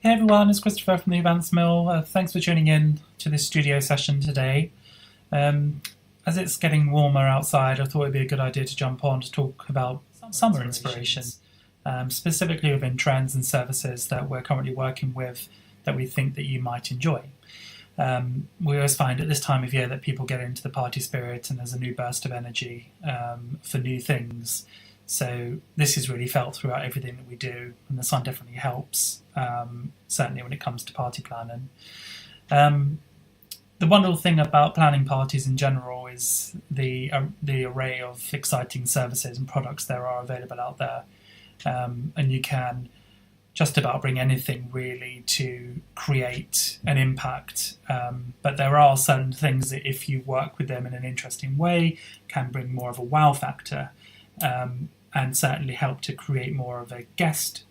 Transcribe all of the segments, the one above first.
Hey everyone, it's Christopher from the Events Mill. Thanks for tuning in to this studio session today. Um, as it's getting warmer outside, I thought it'd be a good idea to jump on to talk about summer inspiration, specifically within trends and services that we're currently working with that we think that you might enjoy. We always find at this time of year that people get into the party spirit and there's a new burst of energy for new things. So this is really felt throughout everything that we do, and the sun definitely helps, certainly when it comes to party planning. Um, the wonderful thing about planning parties in general is the array of exciting services and products there are available out there, and you can just about bring anything really to create an impact. But there are certain things that, if you work with them in an interesting way, can bring more of a wow factor. And certainly help to create more of a guest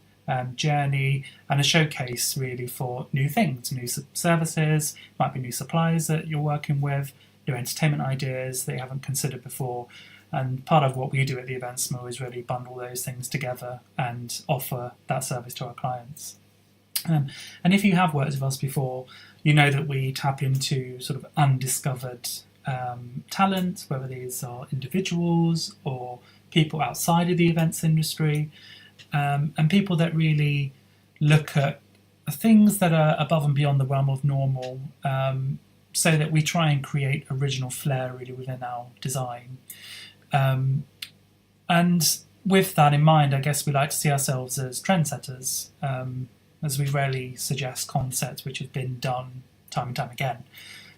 journey and a showcase really for new things, new services, might be new suppliers that you're working with, new entertainment ideas that you haven't considered before. And part of what we do at the Events Mill is really bundle those things together and offer that service to our clients. And if you have worked with us before, you know that we tap into sort of undiscovered talent, whether these are individuals or people outside of the events industry, and people that really look at things that are above and beyond the realm of normal, so that we try and create original flair really within our design. And with that in mind, I guess we like to see ourselves as trendsetters, as we rarely suggest concepts which have been done time and time again,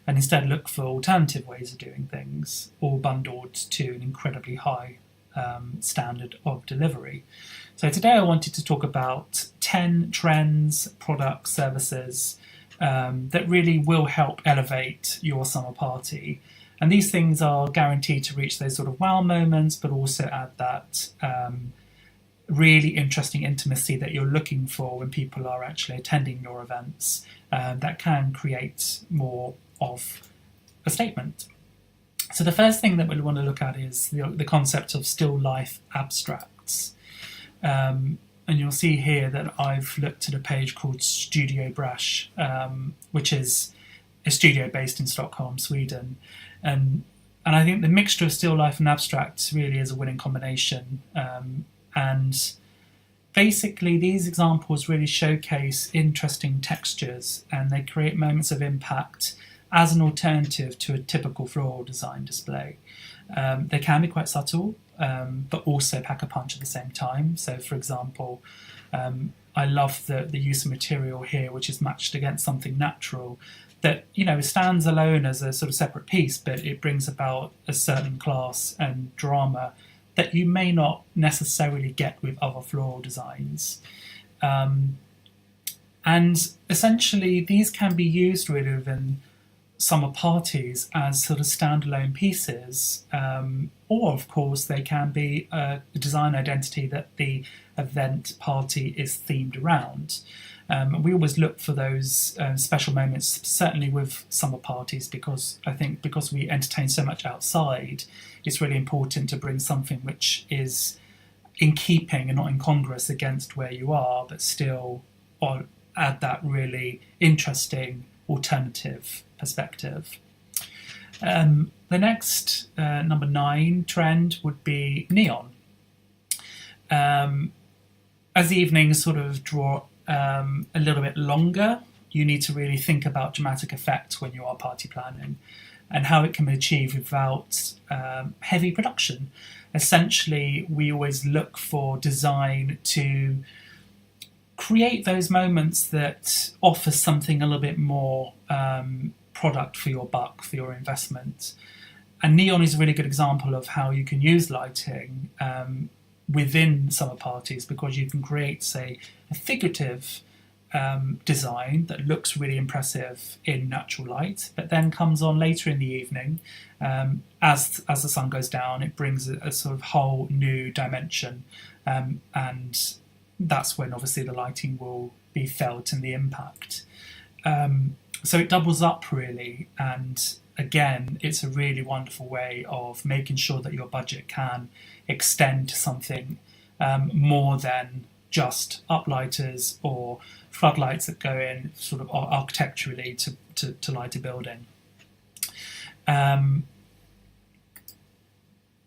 and instead look for alternative ways of doing things, all bundled to an incredibly high standard of delivery. So today I wanted to talk about 10 trends, products, services that really will help elevate your summer party. And these things are guaranteed to reach those sort of wow moments, but also add that really interesting intimacy that you're looking for when people are actually attending your events, that can create more of a statement. So the first thing that we want to look at is the concept of still life abstracts. And you'll see here that I've looked at a page called Studio Brush, which is a studio based in Stockholm, Sweden. And I think the mixture of still life and abstract really is a winning combination. And basically, these examples really showcase interesting textures, and they create moments of impact as an alternative to a typical floral design display. They can be quite subtle, but also pack a punch at the same time. So, for example, I love the use of material here, which is matched against something natural that stands alone as a sort of separate piece, but it brings about a certain class and drama that you may not necessarily get with other floral designs. And essentially, these can be used really within summer parties as sort of standalone pieces, or of course they can be a design identity that the event party is themed around. We always look for those special moments, certainly with summer parties, because I think because we entertain so much outside, it's really important to bring something which is in keeping and not incongruous against where you are, but still add that really interesting alternative perspective. The next, number 9 trend would be neon. As the evenings sort of draw a little bit longer, you need to really think about dramatic effect when you are party planning and how it can be achieved without heavy production. Essentially, we always look for design to create those moments that offer something a little bit more product for your buck, for your investment. And neon is a really good example of how you can use lighting within summer parties, because you can create, say, a figurative design that looks really impressive in natural light, but then comes on later in the evening. As the sun goes down, it brings a sort of whole new dimension, and that's when obviously the lighting will be felt and the impact. So it doubles up really, and again, it's a really wonderful way of making sure that your budget can extend to something more than just uplighters or floodlights that go in sort of architecturally to light a building.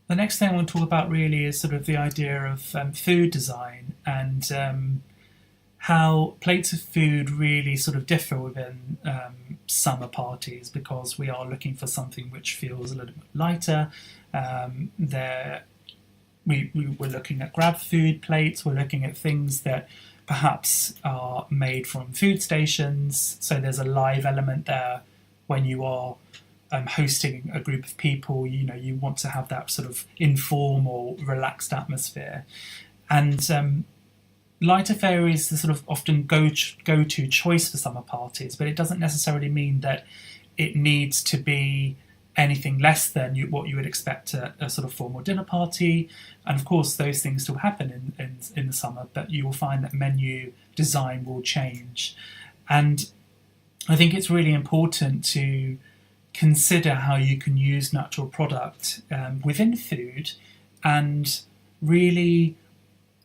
The next thing I want to talk about really is sort of the idea of food design and how plates of food really sort of differ within summer parties, because we are looking for something which feels a little bit lighter. We're looking at grab food plates, we're looking at things that perhaps are made from food stations, so there's a live element there when you are hosting a group of people. You want to have that sort of informal, relaxed atmosphere. And lighter fare is the sort of often go-to choice for summer parties, but it doesn't necessarily mean that it needs to be anything less than what you would expect at a sort of formal dinner party. And of course, those things still happen in the summer, but you will find that menu design will change. And I think it's really important to consider how you can use natural product within food and really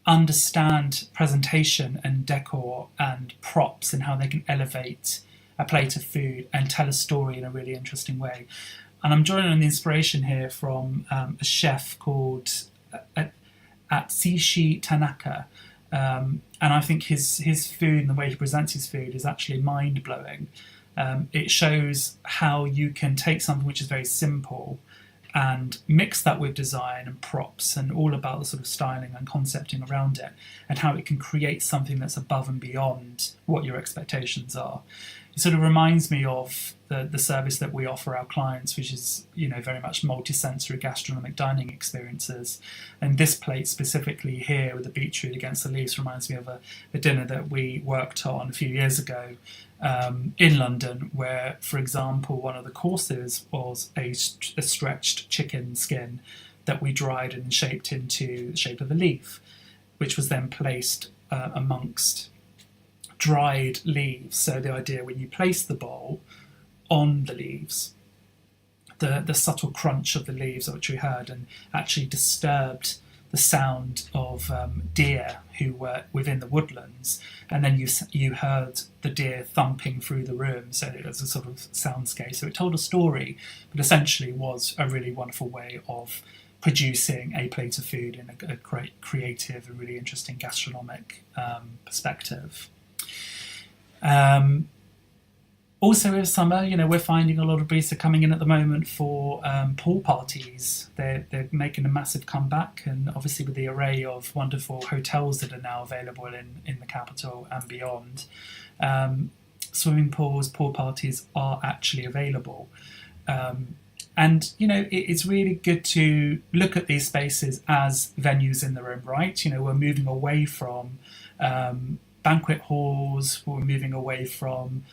understand presentation and decor and props and how they can elevate a plate of food and tell a story in a really interesting way. And I'm drawing on the inspiration here from a chef called Atsushi Tanaka. And I think his food and the way he presents his food is actually mind-blowing. It shows how you can take something which is very simple and mix that with design and props and all about the sort of styling and concepting around it, and how it can create something that's above and beyond what your expectations are. It sort of reminds me of the service that we offer our clients, which is very much multi-sensory gastronomic dining experiences. And this plate specifically here with the beetroot against the leaves reminds me of a dinner that we worked on a few years ago in London, where, for example, one of the courses was a stretched chicken skin that we dried and shaped into the shape of a leaf, which was then placed amongst dried leaves. So the idea, when you place the bowl on the leaves, the subtle crunch of the leaves, which we heard, and actually disturbed the sound of deer who were within the woodlands, and then you heard the deer thumping through the room, so it was a sort of soundscape. So it told a story, but essentially was a really wonderful way of producing a plate of food in a great creative and really interesting gastronomic perspective. Also with summer, we're finding a lot of briefs are coming in at the moment for pool parties. They're making a massive comeback, and obviously with the array of wonderful hotels that are now available in the capital and beyond, swimming pools, pool parties are actually available. And it's really good to look at these spaces as venues in their own right. We're moving away from banquet halls, we're moving away from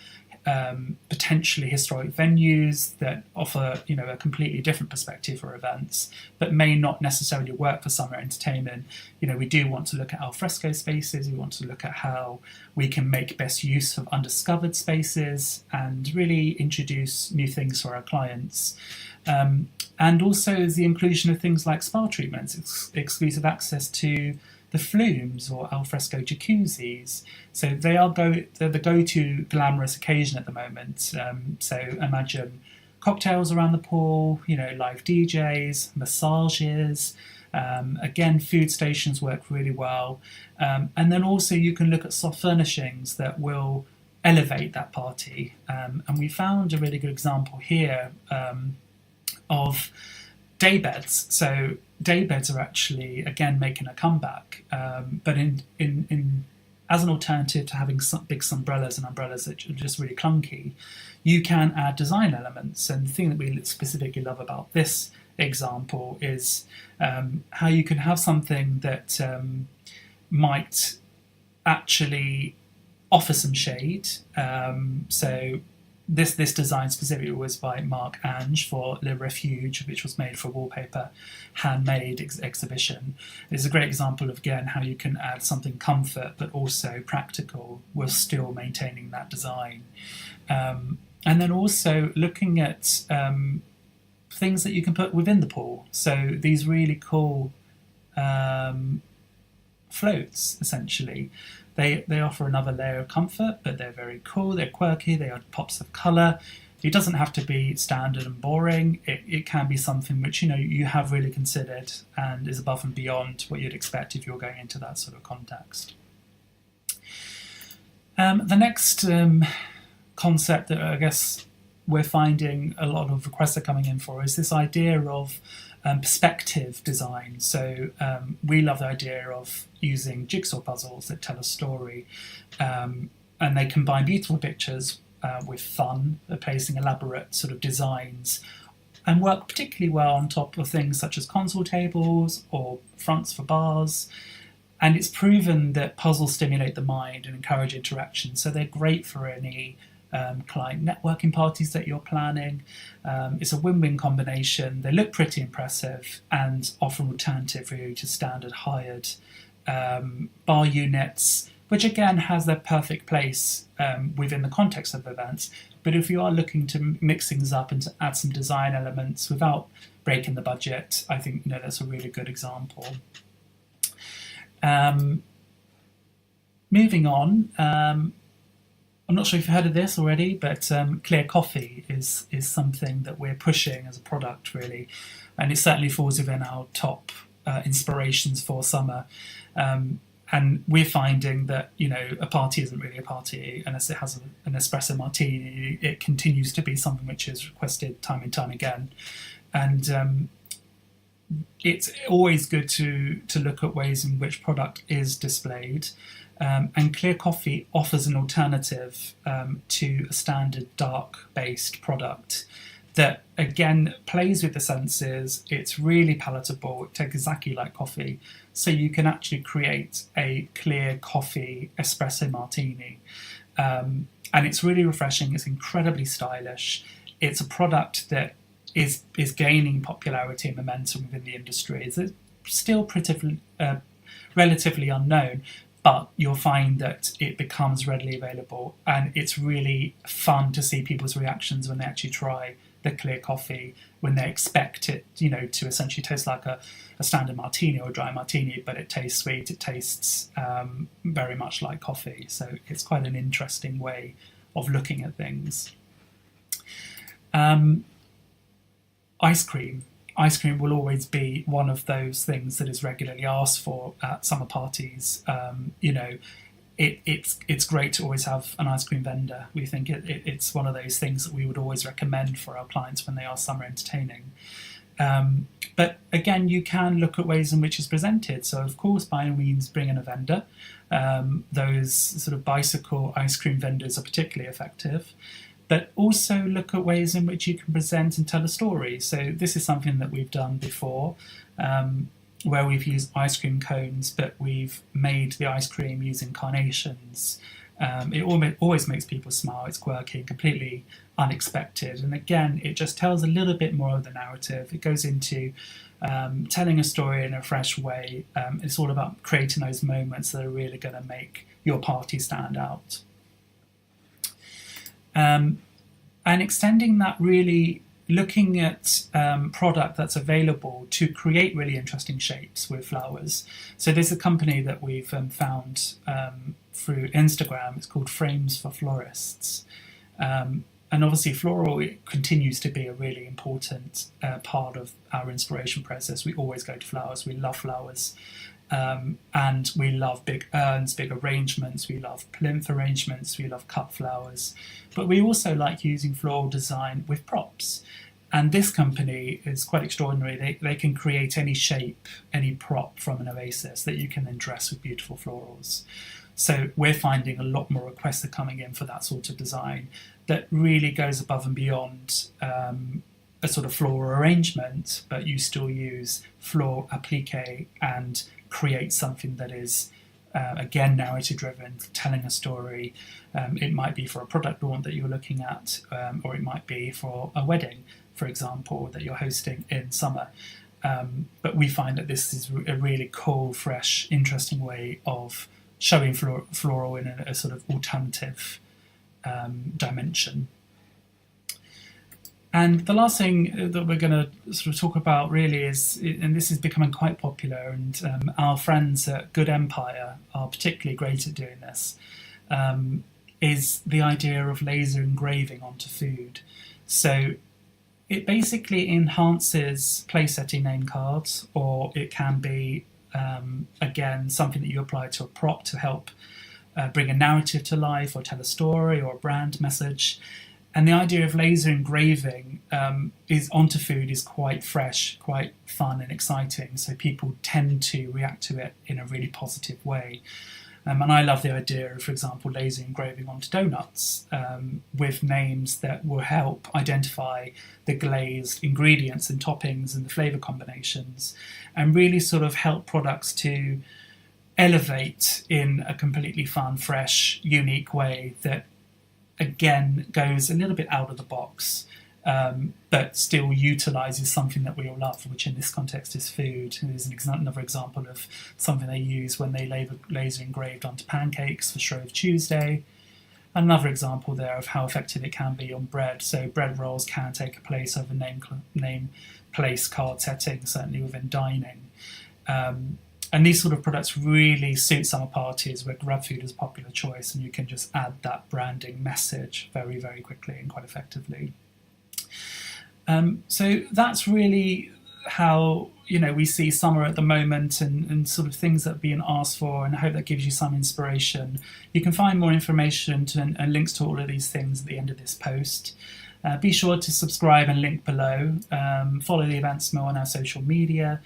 potentially historic venues that offer a completely different perspective for events, but may not necessarily work for summer entertainment. We do want to look at al fresco spaces. We want to look at how we can make best use of undiscovered spaces and really introduce new things for our clients. And also the inclusion of things like spa treatments, exclusive access to the flumes or alfresco jacuzzis. So they are they're the go-to glamorous occasion at the moment. So imagine cocktails around the pool, live DJs, massages. Again, food stations work really well. And then also you can look at soft furnishings that will elevate that party. And we found a really good example here of day beds. So day beds are actually, again, making a comeback, but in as an alternative to having some big umbrellas and umbrellas that are just really clunky, you can add design elements. And the thing that we specifically love about this example is how you can have something that might actually offer some shade. So this design specifically was by Mark Ange for Le Refuge, which was made for wallpaper handmade exhibition. It's a great example of, again, how you can add something comfort but also practical while still maintaining that design. And then also looking at things that you can put within the pool. So these really cool floats, essentially. They offer another layer of comfort, but they're very cool, they're quirky, they add pops of colour. It doesn't have to be standard and boring. It can be something which, you have really considered and is above and beyond what you'd expect if you're going into that sort of context. The next concept that I guess we're finding a lot of requests are coming in for is this idea of perspective design. So we love the idea of using jigsaw puzzles that tell a story, and they combine beautiful pictures with fun, placing elaborate sort of designs, and work particularly well on top of things such as console tables or fronts for bars. And it's proven that puzzles stimulate the mind and encourage interaction, so they're great for any client networking parties that you're planning. It's a win-win combination. They look pretty impressive and offer an alternative really to standard hired bar units, which again has their perfect place within the context of events. But if you are looking to mix things up and to add some design elements without breaking the budget, I think that's a really good example. Moving on, I'm not sure if you've heard of this already, but Clear Coffee is something that we're pushing as a product, really, and it certainly falls within our top inspirations for summer. And we're finding that a party isn't really a party unless it has an espresso martini. It continues to be something which is requested time and time again, and it's always good to look at ways in which product is displayed. And Clear Coffee offers an alternative to a standard dark-based product that, again, plays with the senses. It's really palatable. It tastes exactly like coffee. So you can actually create a clear coffee espresso martini. And it's really refreshing. It's incredibly stylish. It's a product that is gaining popularity and momentum within the industry. It's still relatively unknown, but you'll find that it becomes readily available, and it's really fun to see people's reactions when they actually try the Clear Coffee, when they expect it, to essentially taste like a standard martini or a dry martini, but it tastes sweet, it tastes very much like coffee. So it's quite an interesting way of looking at things. Ice cream. Ice cream will always be one of those things that is regularly asked for at summer parties. It's great to always have an ice cream vendor. We think it's one of those things that we would always recommend for our clients when they are summer entertaining. But again, you can look at ways in which it's presented. So of course, by all means, bring in a vendor. Those sort of bicycle ice cream vendors are particularly effective. But also look at ways in which you can present and tell a story. So this is something that we've done before, where we've used ice cream cones, but we've made the ice cream using carnations. It always makes people smile. It's quirky, completely unexpected. And again, it just tells a little bit more of the narrative. It goes into telling a story in a fresh way. It's all about creating those moments that are really going to make your party stand out. And extending that, really looking at product that's available to create really interesting shapes with flowers. So there's a company that we've found through Instagram. It's called Frames for Florists. And obviously floral, it continues to be a really important part of our inspiration process. We always go to flowers. We love flowers. And we love big urns, big arrangements, we love plinth arrangements, we love cut flowers, but we also like using floral design with props. And this company is quite extraordinary. They can create any shape, any prop from an oasis that you can then dress with beautiful florals. So we're finding a lot more requests are coming in for that sort of design that really goes above and beyond a sort of floral arrangement, but you still use floral applique and create something that is, again, narrative driven, telling a story. It might be for a product launch that you're looking at, or it might be for a wedding, for example, that you're hosting in summer. But we find that this is a really cool, fresh, interesting way of showing floral in a sort of alternative dimension. And the last thing that we're going to sort of talk about really is, and this is becoming quite popular, and our friends at Good Empire are particularly great at doing this, is the idea of laser engraving onto food. So it basically enhances place setting name cards, or it can be, again, something that you apply to a prop to help bring a narrative to life or tell a story or a brand message. And the idea of laser engraving is onto food is quite fresh, quite fun and exciting. So people tend to react to it in a really positive way. And I love the idea of, for example, laser engraving onto donuts with names that will help identify the glazed ingredients and toppings and the flavour combinations, and really sort of help products to elevate in a completely fun, fresh, unique way that, again, goes a little bit out of the box, but still utilises something that we all love, which in this context is food. And there's another example of something they use when they laser engraved onto pancakes for Shrove Tuesday. Another example there of how effective it can be on bread. So bread rolls can take a place over name place card setting, certainly within dining. And these sort of products really suit summer parties where grab food is a popular choice, and you can just add that branding message very, very quickly and quite effectively. So that's really how we see summer at the moment, and sort of things that are being asked for, and I hope that gives you some inspiration. You can find more information and links to all of these things at the end of this post. Be sure to subscribe and link below. Follow the Events Mill on our social media.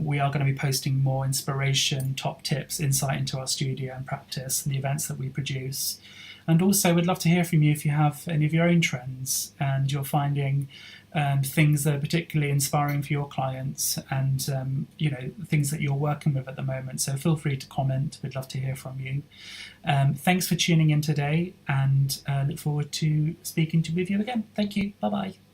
We are going to be posting more inspiration, top tips, insight into our studio and practice and the events that we produce. And also, we'd love to hear from you if you have any of your own trends and you're finding things that are particularly inspiring for your clients, and things that you're working with at the moment. So feel free to comment. We'd love to hear from you. Thanks for tuning in today, and look forward to speaking with you again. Thank you. Bye bye.